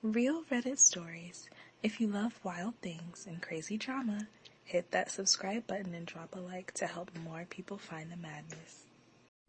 Real Reddit stories. If you love wild things and crazy drama, hit that subscribe button and drop a like to help more people find the madness.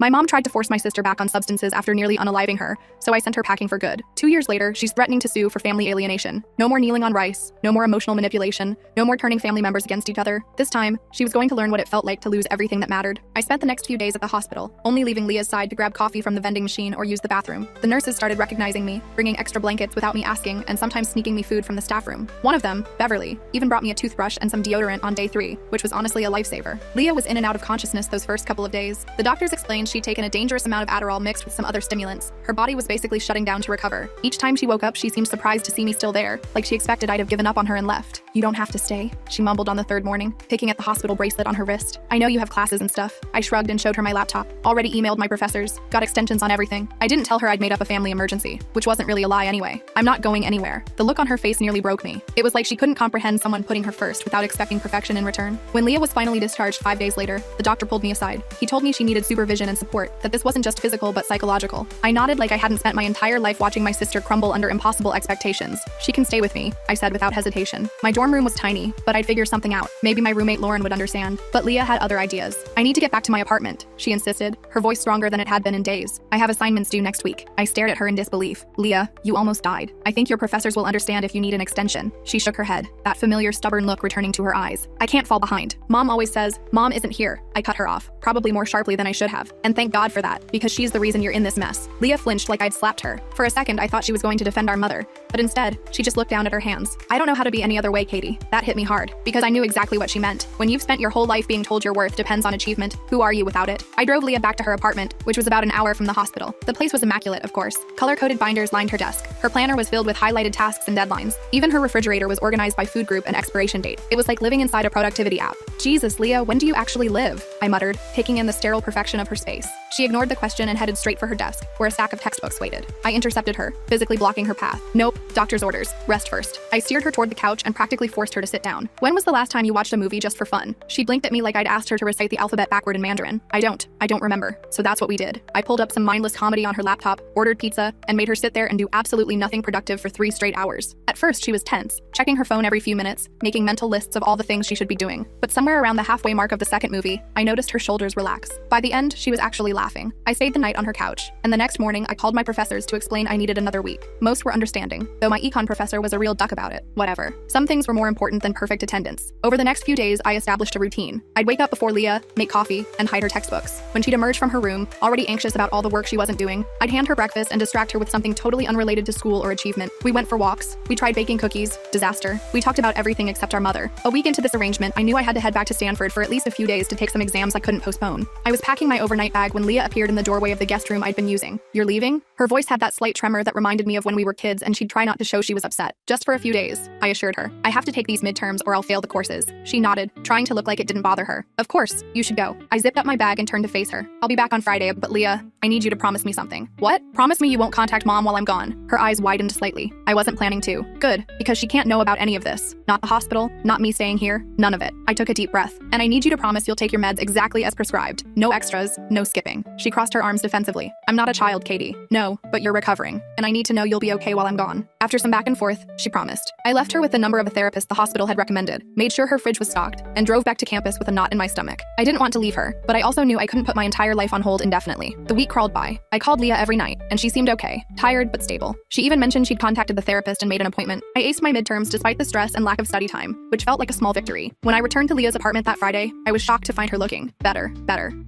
My mom tried to force my sister back on substances after nearly unaliving her, so I sent her packing for good. 2 years later, she's threatening to sue for family alienation. No more kneeling on rice, no more emotional manipulation, no more turning family members against each other. This time, she was going to learn what it felt like to lose everything that mattered. I spent the next few days at the hospital, only leaving Leah's side to grab coffee from the vending machine or use the bathroom. The nurses started recognizing me, bringing extra blankets without me asking, and sometimes sneaking me food from the staff room. One of them, Beverly, even brought me a toothbrush and some deodorant on day 3, which was honestly a lifesaver. Leah was in and out of consciousness those first couple of days. The doctors explained she'd taken a dangerous amount of Adderall mixed with some other stimulants. Her body was basically shutting down to recover. Each time she woke up, she seemed surprised to see me still there, like she expected I'd have given up on her and left. "You don't have to stay," she mumbled on the 3rd morning, picking at the hospital bracelet on her wrist. "I know you have classes and stuff." I shrugged and showed her my laptop. Already emailed my professors, got extensions on everything. I didn't tell her I'd made up a family emergency, which wasn't really a lie anyway. I'm not going anywhere. The look on her face nearly broke me. It was like she couldn't comprehend someone putting her first without expecting perfection in return. When Leah was finally discharged 5 days later, the doctor pulled me aside. He told me she needed supervision and support, that this wasn't just physical but psychological. I nodded like I hadn't spent my entire life watching my sister crumble under impossible expectations. "She can stay with me," I said without hesitation. My dorm room was tiny, but I'd figure something out. Maybe my roommate Lauren would understand. But Leah had other ideas. "I need to get back to my apartment," she insisted, her voice stronger than it had been in days. "I have assignments due next week." I stared at her in disbelief. "Leah, you almost died. I think your professors will understand if you need an extension." She shook her head, that familiar stubborn look returning to her eyes. "I can't fall behind. Mom always says, Mom isn't here." I cut her off, probably more sharply than I should have. "And thank God for that, because she's the reason you're in this mess." Leah flinched like I'd slapped her. For a second, I thought she was going to defend our mother, but instead, she just looked down at her hands. "I don't know how to be any other way, Katie." That hit me hard, because I knew exactly what she meant. When you've spent your whole life being told your worth depends on achievement, who are you without it? I drove Leah back to her apartment, which was about an hour from the hospital. The place was immaculate, of course. Color-coded binders lined her desk. Her planner was filled with highlighted tasks and deadlines. Even her refrigerator was organized by food group and expiration date. It was like living inside a productivity app. "Jesus, Leah, when do you actually live?" I muttered, taking in the sterile perfection of her space. She ignored the question and headed straight for her desk, where a stack of textbooks waited. I intercepted her, physically blocking her path. "Nope, doctor's orders. Rest first." I steered her toward the couch and practically forced her to sit down. "When was the last time you watched a movie just for fun?" She blinked at me like I'd asked her to recite the alphabet backward in Mandarin. I don't remember." "So that's what we did." I pulled up some mindless comedy on her laptop, ordered pizza, and made her sit there and do absolutely nothing productive for 3 straight hours. At first, she was tense, checking her phone every few minutes, making mental lists of all the things she should be doing. But somewhere around the halfway mark of the second movie, I noticed her shoulders relax. By the end, she was actually laughing. I stayed the night on her couch, and the next morning, I called my professors to explain I needed another week. Most were understanding, though my econ professor was a real duck about it. Whatever. Some things were more important than perfect attendance. Over the next few days, I established a routine. I'd wake up before Leah, make coffee, and hide her textbooks. When she'd emerge from her room, already anxious about all the work she wasn't doing, I'd hand her breakfast and distract her with something totally unrelated to school or achievement. We went for walks. We tried baking cookies. Disaster. We talked about everything except our mother. A week into this arrangement, I knew I had to head back to Stanford for at least a few days to take some exams I couldn't postpone. I was packing my overnight bag when Leah appeared in the doorway of the guest room I'd been using. "You're leaving?" Her voice had that slight tremor that reminded me of when we were kids, and she'd try not to show she was upset. "Just for a few days," I assured her. "I have to take these midterms or I'll fail the courses." She nodded, trying to look like it didn't bother her. "Of course, you should go." I zipped up my bag and turned to face her. "I'll be back on Friday, but Leah, I need you to promise me something." "What?" "Promise me you won't contact Mom while I'm gone." Her eyes widened slightly. I wasn't planning to. Good, because she can't know about any of this. Not the hospital, not me staying here, none of it. I took a deep breath. "And I need you to promise you'll take your meds exactly as prescribed. No extras, no skipping." She crossed her arms defensively. "I'm not a child, Katie." "No, but you're recovering, and I need to know you'll be okay while I'm gone." After some back and forth, she promised. I left her with the number of a therapist the hospital had recommended, made sure her fridge was stocked, and drove back to campus with a knot in my stomach. I didn't want to leave her, but I also knew I couldn't put my entire life on hold indefinitely. The week crawled by. I called Leah every night, and she seemed okay, tired but stable. She even mentioned she'd contacted the therapist and made an appointment. I aced my midterms despite the stress and lack of study time, which felt like a small victory. When I returned to Leah's apartment that Friday, I was shocked to find her looking better.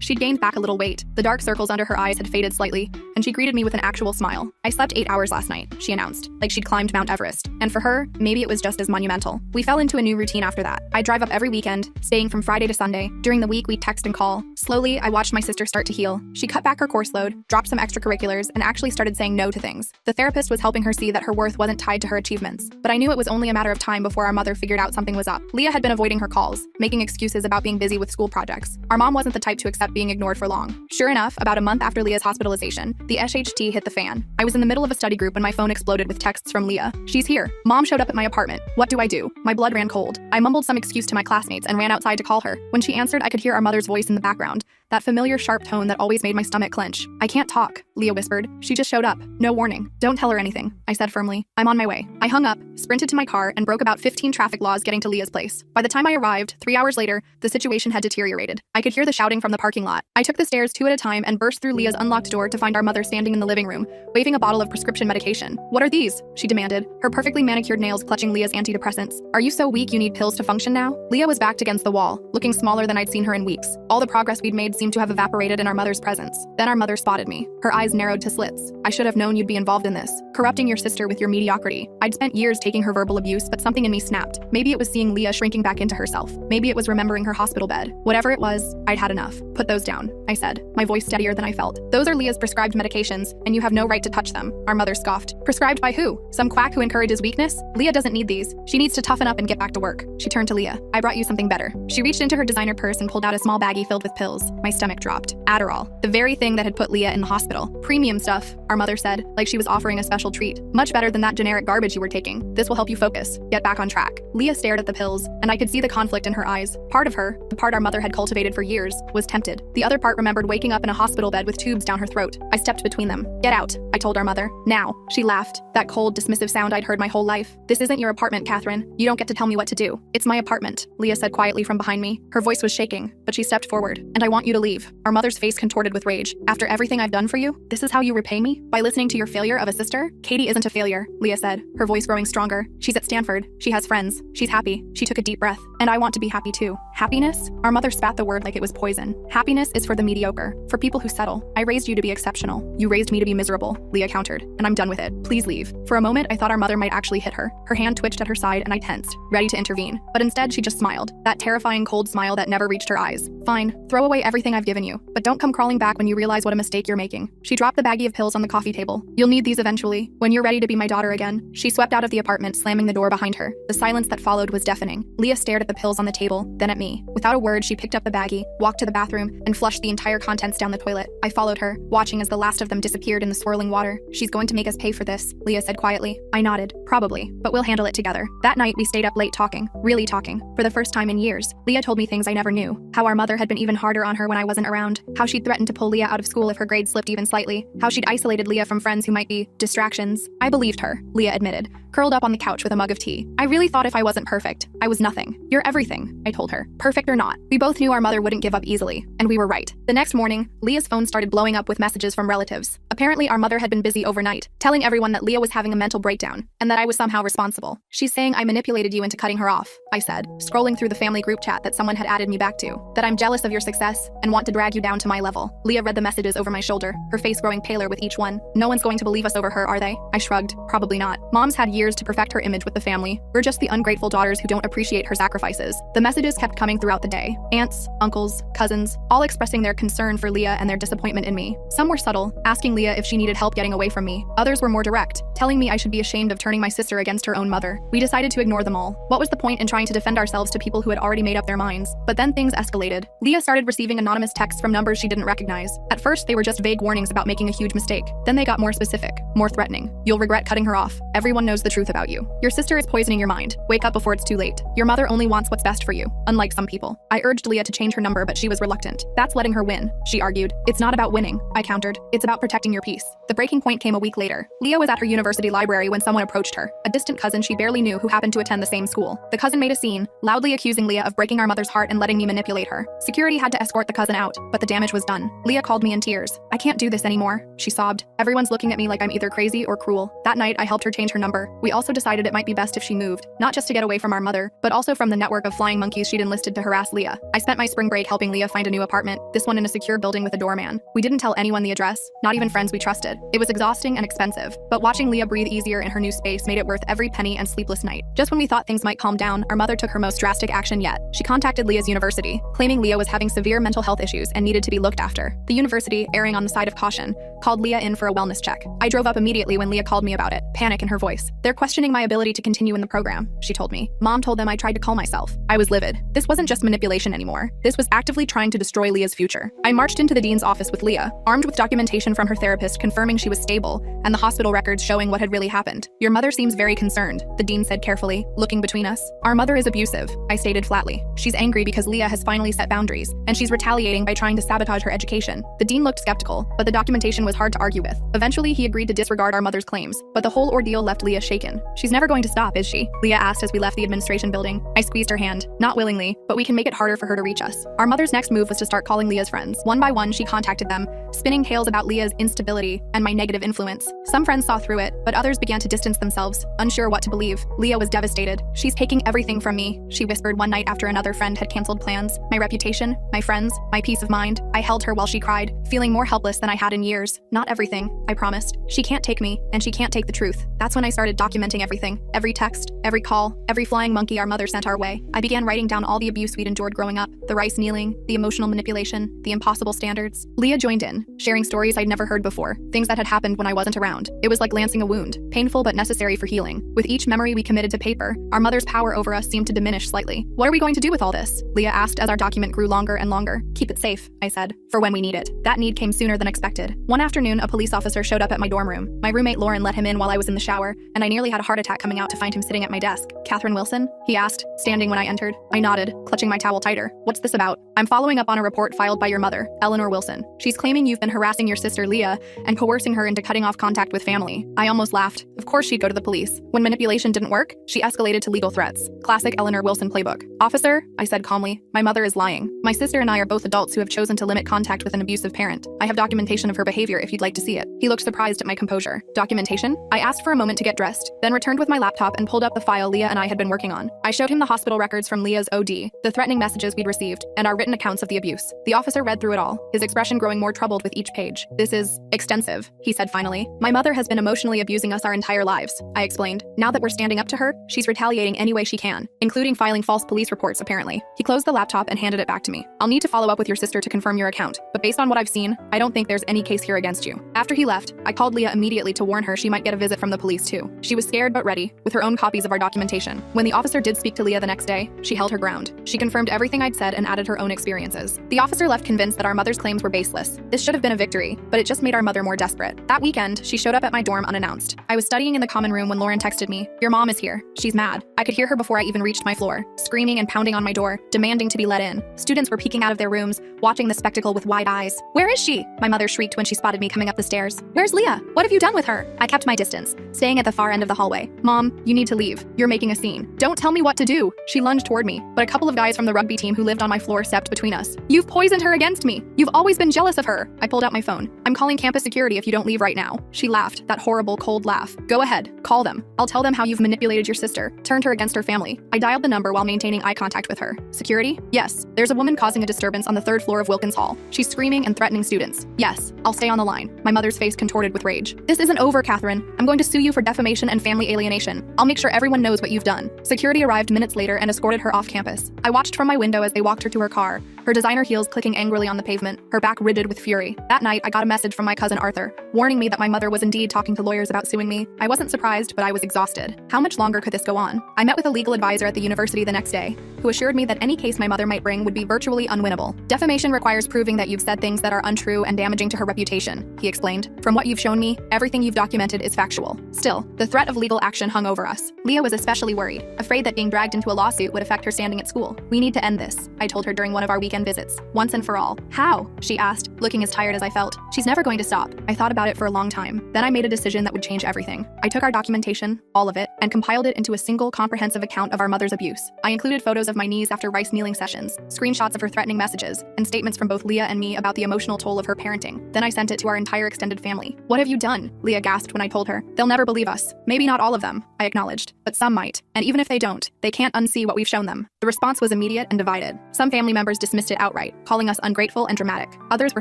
She'd gained back a little weight. The dark circles under her eyes had faded slightly, and she greeted me with an actual smile. "I slept 8 hours last night," she announced, like she'd climbed Mount Everest. And for her, maybe it was just as monumental. We fell into a new routine after that. I'd drive up every weekend, staying from Friday to Sunday. During the week, we'd text and call. Slowly, I watched my sister start to heal. She cut back her course load, dropped some extracurriculars, and actually started saying no to things. The therapist was helping her see that her worth wasn't tied to her achievements. But I knew it was only a matter of time before our mother figured out something was up. Leah had been avoiding her calls, making excuses about being busy with school projects. Our mom wasn't the type to accept being ignored for long. Sure enough, about a month after Leah's hospitalization, the SHT hit the fan. I was in the middle of a study group when my phone exploded with texts from Leah. "She's here. Mom showed up at my apartment. What do I do?" My blood ran cold. I mumbled some excuse to my classmates and ran outside to call her. When she answered, I could hear our mother's voice in the background. that familiar sharp tone that always made my stomach clench. I can't talk, Leah whispered. She just showed up. No warning. Don't tell her anything, I said firmly. I'm on my way. I hung up, sprinted to my car, and broke about 15 traffic laws getting to Leah's place. By the time I arrived, 3 hours later, the situation had deteriorated. I could hear the shouting from the parking lot. I took the stairs 2 at a time and burst through Leah's unlocked door to find our mother standing in the living room, waving a bottle of prescription medication. What are these? She demanded, her perfectly manicured nails clutching Leah's antidepressants. Are you so weak you need pills to function now? Leah was backed against the wall, looking smaller than I'd seen her in weeks. All the progress we'd made seemed to have evaporated in our mother's presence. Then our mother spotted me. Her eyes narrowed to slits. I should have known you'd be involved in this, corrupting your sister with your mediocrity. I'd spent years taking her verbal abuse, but something in me snapped. Maybe it was seeing Leah shrinking back into herself. Maybe it was remembering her hospital bed. Whatever it was, I'd had enough. Put those down, I said, my voice steadier than I felt. Those are Leah's prescribed medications, and you have no right to touch them, our mother scoffed. Prescribed by who? Some quack who encourages weakness? Leah doesn't need these. She needs to toughen up and get back to work. She turned to Leah. I brought you something better. She reached into her designer purse and pulled out a small baggie filled with pills. My stomach dropped. Adderall, the very thing that had put Leah in the hospital. Premium stuff, our mother said, like she was offering a special treat. Much better than that generic garbage you were taking. This will help you focus, get back on track. Leah stared at the pills, and I could see the conflict in her eyes. Part of her, the part our mother had cultivated for years, was tempted. The other part remembered waking up in a hospital bed with tubes down her throat. I stepped between them. Get out, I told our mother. Now. She laughed, that cold, dismissive sound I'd heard my whole life. This isn't your apartment, Catherine. You don't get to tell me what to do. It's my apartment, Leah said quietly from behind me. Her voice was shaking, but she stepped forward. And I want you to leave. Our mother's face contorted with rage. After everything I've done for you, this is how you repay me? By listening to your failure of a sister? Katie isn't a failure, Leah said, her voice growing stronger. She's at Stanford. She has friends. She's happy. She took a deep breath. And I want to be happy too. Happiness? Our mother spat the word like it was poison. Happiness is for the mediocre, for people who settle. I raised you to be exceptional. You raised me to be miserable, Leah countered, and I'm done with it. Please leave. For a moment, I thought our mother might actually hit her. Her hand twitched at her side and I tensed, ready to intervene. But instead, she just smiled. That terrifying cold smile that never reached her eyes. Fine, throw away everything I've given you, but don't come crawling back when you realize what a mistake you're making. She dropped the baggie of pills on the coffee table. You'll need these eventually, when you're ready to be my daughter again. She swept out of the apartment, slamming the door behind her. The silence that followed was deafening. Leah stared at the pills on the table, then at me. Without a word, she picked up the baggie, walked to the bathroom, and flushed the entire contents down the toilet. I followed her, watching as the last of them disappeared in the swirling water. She's going to make us pay for this, Leah said quietly. I nodded. Probably, but we'll handle it together. That night, we stayed up late talking, really talking. For the first time in years, Leah told me things I never knew. How our mother had been even harder on her when I wasn't around. How she'd threatened to pull Leah out of school if her grades slipped even slightly. How she'd isolated Leah from friends who might be distractions. I believed her, Leah admitted, curled up on the couch with a mug of tea. I really thought if I wasn't perfect, I was nothing. You're everything, I told her. Perfect or not. We both knew our mother wouldn't give up easily, and we were right. The next morning, Leah's phone started blowing up with messages from relatives. Apparently, our mother had been busy overnight, telling everyone that Leah was having a mental breakdown, and that I was somehow responsible. She's saying I manipulated you into cutting her off, I said, scrolling through the family group chat that someone had added me back to. That I'm jealous of your success and want to drag you down to my level. Leah read the messages over my shoulder, her face growing paler with each one. No one's going to believe us over her, are they? I shrugged. Probably not. Mom's had years to perfect her image with the family. We're just the ungrateful daughters who don't appreciate her sacrifices. The messages kept coming throughout the day. Aunts, uncles, cousins, all expressing their concern for Leah and their disappointment in me. Some were subtle, asking Leah if she needed help getting away from me. Others were more direct, telling me I should be ashamed of turning my sister against her own mother. We decided to ignore them all. What was the point in trying to defend ourselves to people who had already made up their minds? But then things escalated. Leah started receiving anonymous texts from numbers she didn't recognize. At first, they were just vague warnings about making a huge mistake. Then they got more specific, more threatening. You'll regret cutting her off. Everyone knows the truth about you. Your sister is poisoning your mind. Wake up before it's too late. Your mother only wants what's best for you, unlike some people. I urged Leah to change her number, but she was reluctant. That's letting her win, she argued. It's not about winning, I countered. It's about protecting your peace. The breaking point came a week later. Leah was at her university library when someone approached her, a distant cousin she barely knew who happened to attend the same school. The cousin made a scene, loudly accusing Leah of breaking our mother's heart and letting me manipulate her. Security had to escort the cousin out, but the damage was done. Leah called me in tears. I can't do this anymore, she sobbed. Everyone's looking at me like I'm either crazy or cruel. That night, I helped her change her number. We also decided it might be best if she moved, not just to get away from our mother, but also from the network of flying monkeys she'd enlisted to harass Leah. I spent my spring break helping Leah find a new apartment, this one in a secure building with a doorman. We didn't tell anyone the address, not even friends we trusted. It was exhausting and expensive, but watching Leah breathe easier in her new space made it worth every penny and sleepless night. Just when we thought things might calm down, our mother took her most drastic action yet. She contacted Leah's university, claiming Leah was having severe mental health issues and needed to be looked after. The university, erring on the side of caution, called Leah in for a wellness check. I drove up immediately when Leah called me about it, panic in her voice. They're questioning my ability to continue in the program, she told me. Mom told them I tried to call myself. I was livid. This wasn't just manipulation anymore. This was actively trying to destroy Leah's future. I marched into the dean's office with Leah, armed with documentation from her therapist confirming she was stable, and the hospital records showing what had really happened. Your mother seems very concerned, the dean said carefully, looking between us. Our mother is abusive, I stated flatly. She's angry because Leah has finally set boundaries, and she's retaliating by trying to sabotage her education. The dean looked skeptical, but the documentation was hard to argue with. Eventually, he agreed to disregard our mother's claims, but the whole ordeal left Leah shaken. She's never going to stop, is she? Leah asked as we left the administration building. I squeezed her hand, not willingly, but we can make it harder for her to reach us. Our mother's next move was to start calling Leah's friends. One by one, she contacted them, spinning tales about Leah's instability and my negative influence. Some friends saw through it, but others began to distance themselves, unsure what to believe. Leah was devastated. She's taking everything from me, she whispered one night after another friend had canceled plans. My reputation, my friends, my peace of mind. I held her while she cried, feeling more helpless than I had in years. Not everything, I promised. She can't take me, and she can't take the truth. That's when I started documenting everything. Every text, every call, every flying monkey our mother sent our way. I began writing down all the abuse we'd endured growing up, the rice kneeling, the emotional manipulation, the impossible standards. Leah joined in, sharing stories I'd never heard before, things that had happened when I wasn't around. It was like lancing a wound, painful but necessary for healing. With each memory we committed to paper, our mother's power over us seemed to diminish slightly. What are we going to do with all this? Leah asked as our document grew longer and longer. Keep it safe, I said, for when we need it. That need came sooner than expected. One afternoon, a police officer showed up at my dorm room. My roommate Lauren let him in while I was in the shower, and I nearly had a heart attack coming out to find him sitting at my desk. Catherine Wilson? He asked, standing when I entered. I nodded, clutching my towel tighter. What's this about? I'm following up on a report filed by your mother, Eleanor Wilson. She's claiming you've been harassing your sister Leah and coercing her into cutting off contact with family. I almost laughed. Of course she'd go to the police. When manipulation didn't work, she escalated to legal threats. Classic Eleanor Wilson playbook. Officer, I said calmly, my mother is lying. My sister and I are both adults who have chosen to limit contact with an abusive parent. I have documentation of her behavior if you'd like to see it. He looked surprised at my composure. Documentation? I asked for a moment to get dressed, then returned with my laptop and pulled up the file Leah and I had been working on. I showed him the hospital records from Leah's OD, the threatening messages we'd received, and our written accounts of the abuse. The officer read through it all, his expression growing more troubled with each page. This is extensive, he said finally. My mother has been emotionally abusing us our entire lives, I explained. Now that we're standing up to her, she's retaliating any way she can, including filing false police reports apparently. He closed the laptop and handed it back to me. I'll need to follow up with your sister to confirm your account, but based on what I've seen, I don't think there's any case here against you. After he left, I called Leah immediately to warn her she might get a visit from the police too. She was scared but ready, with her own copies of our documentation. When the officer did speak to Leah the next day, she held her ground. She confirmed everything I'd said and added her own experiences. The officer left convinced that our mother's claims were baseless. This should have been a victory, but it just made our mother more desperate. That weekend, she showed up at my dorm unannounced. I was studying in the common room when Lauren texted me, "Your mom is here. She's mad." I could hear her before I even reached my floor, screaming and pounding on my door, demanding to be let in. Students were peeking out of their rooms, watching the spectacle with wide eyes. "Where is she?" my mother shrieked when she spotted me coming up the stairs. "Where's Leah? What have you done with her?" I kept my distance, staying at the far end of the hallway. "Mom, you need to leave. You're making a scene. Don't tell me what to do." She lunged toward me, but a couple of guys from the rugby team who lived on my floor stepped between us. "You've poisoned her against me. You've always been jealous of her." I pulled out my phone. "I'm calling campus security if you don't leave right now." She laughed, that horrible, cold laugh. "Go ahead. Call them. I'll tell them how you've manipulated your sister, turned her against her family." I dialed the number while maintaining eye contact with her. "Security? Yes. There's a woman causing a disturbance on the 3rd floor of Wilkins Hall. She's screaming and threatening students." "Yes. I'll stay on the line." My mother's face contorted with rage. "This isn't over, Catherine. I'm going to sue you for defamation and family alienation. I'll make sure everyone knows what you've done." Security arrived minutes later and escorted her off campus. I watched from my window as they walked her to her car, her designer heels clicking angrily on the pavement, her back ridded with fury. That night, I got a message from my cousin Arthur, warning me that my mother was indeed talking to lawyers about suing me. I wasn't surprised, but I was exhausted. How much longer could this go on? I met with a legal advisor at the university the next day, who assured me that any case my mother might bring would be virtually unwinnable. "Defamation requires proving that you've said things that are untrue and damaging to her reputation," he explained. "From what you've shown me, everything you've documented is factual." Still, the threat of legal action hung over us. Leah was especially worried, afraid that being dragged into a lawsuit would affect her standing at school. "We need to end this," I told her during one of our weekend visits, once and for all. "How?" she asked, looking as tired as I felt. "She's never going to stop." I thought about it for a long time. Then I made a decision that would change everything. I took our documentation, all of it, and compiled it into a single comprehensive account of our mother's abuse. I included photos of my knees after rice kneeling sessions, screenshots of her threatening messages, and statements from both Leah and me about the emotional toll of her parenting. Then I sent it to our entire extended family. "What have you done?" Leah gasped when I told her. "They'll never believe us." "Maybe not all of them," I acknowledged, "but some might. And even if they don't, they can't unsee what we've shown them." The response was immediate and divided. Some family members dismissed it outright, calling us ungrateful and dramatic. Others were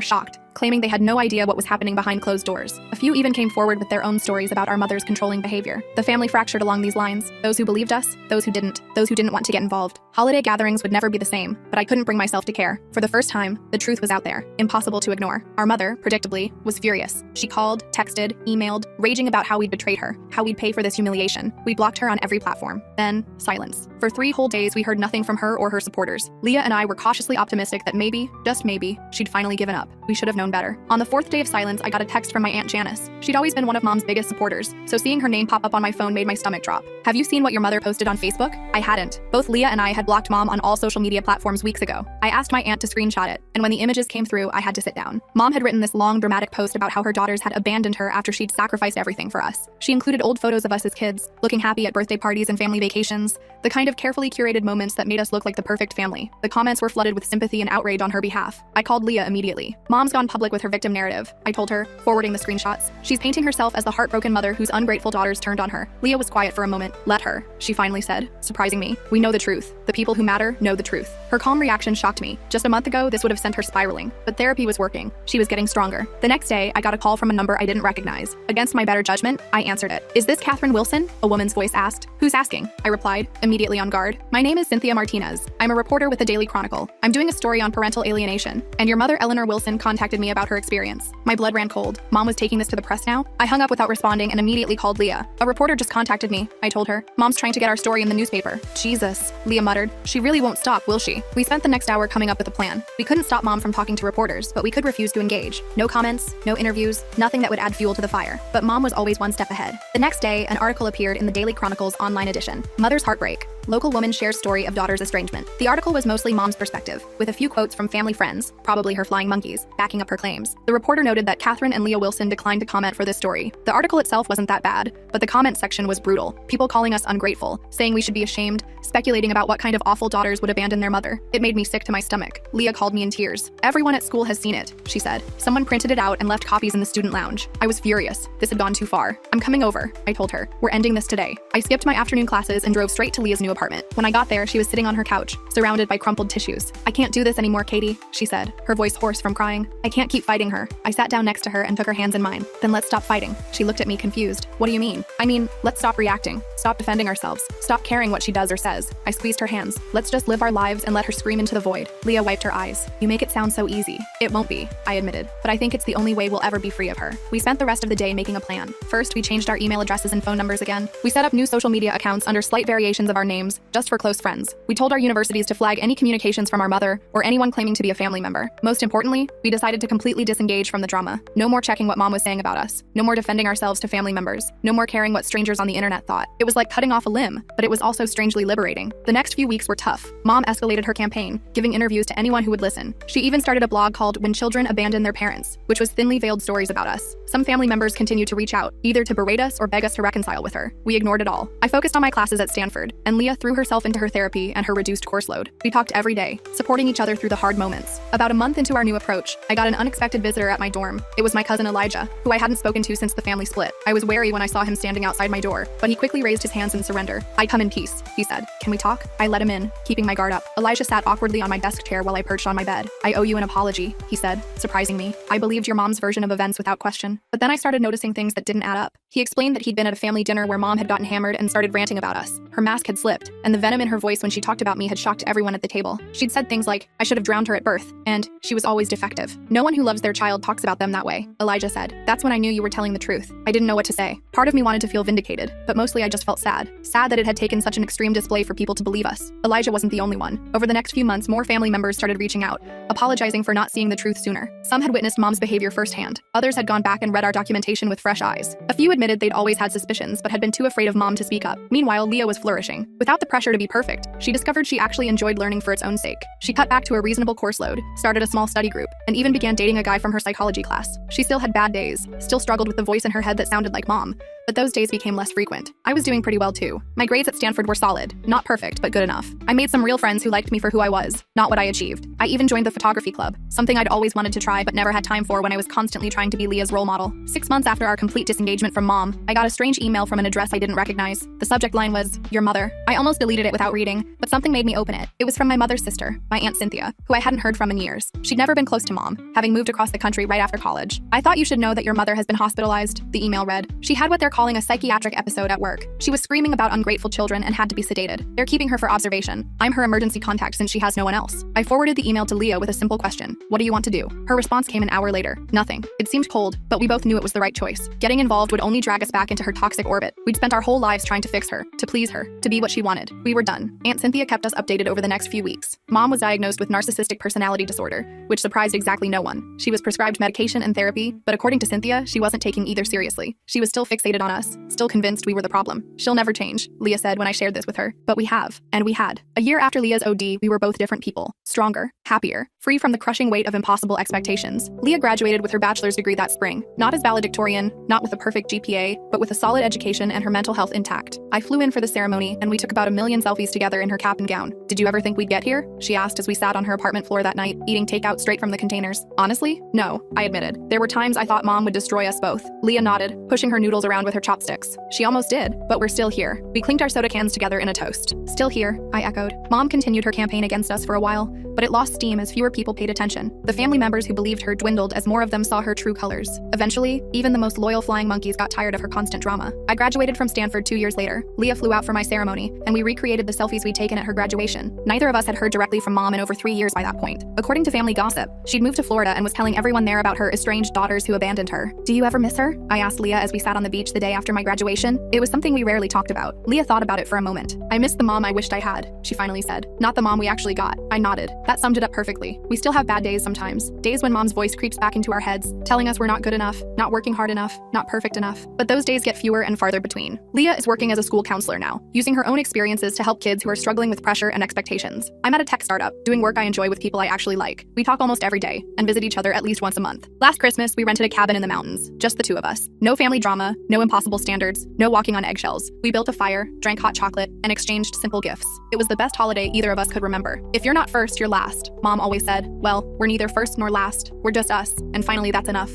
shocked, claiming they had no idea what was happening behind closed doors. A few even came forward with their own stories about our mother's controlling behavior. The family fractured along these lines: those who believed us, those who didn't want to get involved. Holiday gatherings would never be the same, but I couldn't bring myself to care. For the first time, the truth was out there, impossible to ignore. Our mother, predictably, was furious. She called, texted, emailed, raging about how we'd betrayed her, how we'd pay for this humiliation. We blocked her on every platform. Then, silence. For 3 whole days, we heard nothing from her or her supporters. Leah and I were cautiously optimistic that maybe, just maybe, she'd finally given up. We should have known better. On the 4th day of silence, I got a text from my Aunt Janice. She'd always been one of Mom's biggest supporters, so seeing her name pop up on my phone made my stomach drop. "Have you seen what your mother posted on Facebook?" I hadn't. Both Leah and I had blocked Mom on all social media platforms weeks ago. I asked my aunt to screenshot it, and when the images came through, I had to sit down. Mom had written this long, dramatic post about how her daughters had abandoned her after she'd sacrificed everything for us. She included old photos of us as kids, looking happy at birthday parties and family vacations, the kind of carefully curated moments that made us look like the perfect family. The comments were flooded with sympathy and outrage on her behalf. I called Leah immediately. "Mom's gone public with her victim narrative," I told her, forwarding the screenshots. "She's painting herself as the heartbroken mother whose ungrateful daughters turned on her." Leah was quiet for a moment. "Let her," she finally said, surprising me. "We know the truth. The people who matter know the truth." Her calm reaction shocked me. Just a month ago, this would have sent her spiraling, but therapy was working. She was getting stronger. The next day, I got a call from a number I didn't recognize. Against my better judgment, I answered it. "Is this Catherine Wilson?" a woman's voice asked. "Who's asking?" I replied, immediately on guard. "My name is Cynthia Martinez. I'm a reporter with the Daily Chronicle. I'm doing a story on parental alienation, and your mother Eleanor Wilson contacted me about her experience." My blood ran cold. Mom was taking this to the press now? I hung up without responding and immediately called Leah. "A reporter just contacted me," I told her. "Mom's trying to get our story in the newspaper." "Jesus," Leah muttered. "She really won't stop, will she?" We spent the next hour coming up with a plan. We couldn't stop Mom from talking to reporters, but we could refuse to engage. No comments, no interviews, nothing that would add fuel to the fire. But Mom was always one step ahead. The next day, an article appeared in the Daily Chronicle's online edition. "Mother's Heartbreak. Local woman shares story of daughter's estrangement." The article was mostly Mom's perspective, with a few quotes from family friends, probably her flying monkeys, backing up her claims. The reporter noted that Catherine and Leah Wilson declined to comment for this story. The article itself wasn't that bad, but the comment section was brutal. People calling us ungrateful, saying we should be ashamed, speculating about what kind of awful daughters would abandon their mother. It made me sick to my stomach. Leah called me in tears. "Everyone at school has seen it," she said. "Someone printed it out and left copies in the student lounge." I was furious. This had gone too far. "I'm coming over," I told her. "We're ending this today." I skipped my afternoon classes and drove straight to Leah's new apartment. When I got there, she was sitting on her couch, surrounded by crumpled tissues. "I can't do this anymore, Katie," she said, her voice hoarse from crying. "I can't keep fighting her." I sat down next to her and took her hands in mine. "Then let's stop fighting." She looked at me confused. "What do you mean?" "I mean, let's stop reacting. Stop defending ourselves. Stop caring what she does or says." I squeezed her hands. "Let's just live our lives and let her scream into the void." Leah wiped her eyes. "You make it sound so easy." "It won't be," I admitted, "but I think it's the only way we'll ever be free of her." We spent the rest of the day making a plan. First, we changed our email addresses and phone numbers again. We set up new social media accounts under slight variations of our names, just for close friends. We told our universities to flag any communications from our mother or anyone claiming to be a family member. Most importantly, we decided to completely disengage from the drama. No more checking what Mom was saying about us. No more defending ourselves to family members. No more caring what strangers on the internet thought. It was like cutting off a limb, but it was also strangely liberating. The next few weeks were tough. Mom escalated her campaign, giving interviews to anyone who would listen. She even started a blog called "When Children Abandon Their Parents," which was thinly veiled stories about us. Some family members continued to reach out, either to berate us or beg us to reconcile with her. We ignored it all. I focused on my classes at Stanford, and Leah threw herself into her therapy and her reduced course load. We talked every day, supporting each other through the hard moments. About a month into our new approach, I got an unexpected visitor at my dorm. It was my cousin Elijah, who I hadn't spoken to since the family split. I was wary when I saw him standing outside my door, but he quickly raised his hands in surrender. "I come in peace," he said. "Can we talk?" I let him in, keeping my guard up. Elijah sat awkwardly on my desk chair while I perched on my bed. "I owe you an apology," he said, surprising me. "I believed your mom's version of events without question. But then I started noticing things that didn't add up." He explained that he'd been at a family dinner where Mom had gotten hammered and started ranting about us. Her mask had slipped, and the venom in her voice when she talked about me had shocked everyone at the table. She'd said things like, "I should have drowned her at birth," and "she was always defective." "No one who loves their child talks about them that way," Elijah said. "That's when I knew you were telling the truth." I didn't know what to say. Part of me wanted to feel vindicated, but mostly I just felt sad. Sad that it had taken such an extreme display for people to believe us. Elijah wasn't the only one. Over the next few months, more family members started reaching out, apologizing for not seeing the truth sooner. Some had witnessed Mom's behavior firsthand. Others had gone back and read our documentation with fresh eyes. A few admitted they'd always had suspicions, but had been too afraid of Mom to speak up. Meanwhile, Leah was flourishing. Without the pressure to be perfect, she discovered she actually enjoyed learning for its own sake. She cut back to a reasonable course load, started a small study group, and even began dating a guy from her psychology class. She still had bad days, still struggled with the voice in her head that sounded like Mom, but those days became less frequent. I was doing pretty well too. My grades at Stanford were solid, not perfect, but good enough. I made some real friends who liked me for who I was, not what I achieved. I even joined the photography club, something I'd always wanted to try but never had time for when I was constantly trying to be Leah's role model. 6 months after our complete disengagement from Mom, I got a strange email from an address I didn't recognize. The subject line was, "Your mother." I almost deleted it without reading, but something made me open it. It was from my mother's sister, my Aunt Cynthia, who I hadn't heard from in years. She'd never been close to Mom, having moved across the country right after college. "I thought you should know that your mother has been hospitalized," the email read. "She had what they're calling a psychiatric episode at work. She was screaming about ungrateful children and had to be sedated. They're keeping her for observation. I'm her emergency contact since she has no one else." I forwarded the email to Leah with a simple question: "What do you want to do?" Her response came an hour later: "Nothing." It seemed cold, but we both knew it was the right choice. Getting involved would only drag us back into her toxic orbit. We'd spent our whole lives trying to fix her, to please her, to be what she wanted. We were done. Aunt Cynthia kept us updated over the next few weeks. Mom was diagnosed with narcissistic personality disorder, which surprised exactly no one. She was prescribed medication and therapy, but according to Cynthia, she wasn't taking either seriously. She was still fixated on us, still convinced we were the problem. "She'll never change," Leah said when I shared this with her. But we have. And we had. A year after Leah's OD, we were both different people. Stronger, happier, free from the crushing weight of impossible expectations. Leah graduated with her bachelor's degree that spring, not as valedictorian, not with a perfect GPA, but with a solid education and her mental health intact. I flew in for the ceremony, and we took about 1,000,000 selfies together in her cap and gown. "Did you ever think we'd get here?" she asked as we sat on her apartment floor that night, eating takeout straight from the containers. "Honestly, no," I admitted. "There were times I thought Mom would destroy us both." Leah nodded, pushing her noodles around with her chopsticks. "She almost did, but we're still here." We clinked our soda cans together in a toast. "Still here," I echoed. Mom continued her campaign against us for a while, but it lost steam as fewer people paid attention. The family members who believed her dwindled as more of them saw her true colors. Eventually, even the most loyal flying monkeys got tired of her constant drama. I graduated from Stanford 2 years later. Leah flew out for my ceremony, and we recreated the selfies we'd taken at her graduation. Neither of us had heard directly from Mom in over 3 years by that point. According to family gossip, she'd moved to Florida and was telling everyone there about her estranged daughters who abandoned her. "Do you ever miss her?" I asked Leah as we sat on the beach the day after my graduation. It was something we rarely talked about. Leah thought about it for a moment. "I miss the mom I wished I had," she finally said. "Not the mom we actually got." I nodded. That summed it up perfectly. We still have bad days sometimes. Days when Mom's voice creeps back into our heads, telling us we're not good enough, not working hard enough, not perfect enough. But those days get fewer and farther between. Leah is working as a school counselor now, using her own experiences to help kids who are struggling with pressure and expectations. I'm at a tech startup, doing work I enjoy with people I actually like. We talk almost every day, and visit each other at least once a month. Last Christmas, we rented a cabin in the mountains, just the two of us. No family drama, no impossible standards, no walking on eggshells. We built a fire, drank hot chocolate, and exchanged simple gifts. It was the best holiday either of us could remember. "If you're not first, you're last," Mom always said. Well, we're neither first nor last. We're just us, and finally that's enough.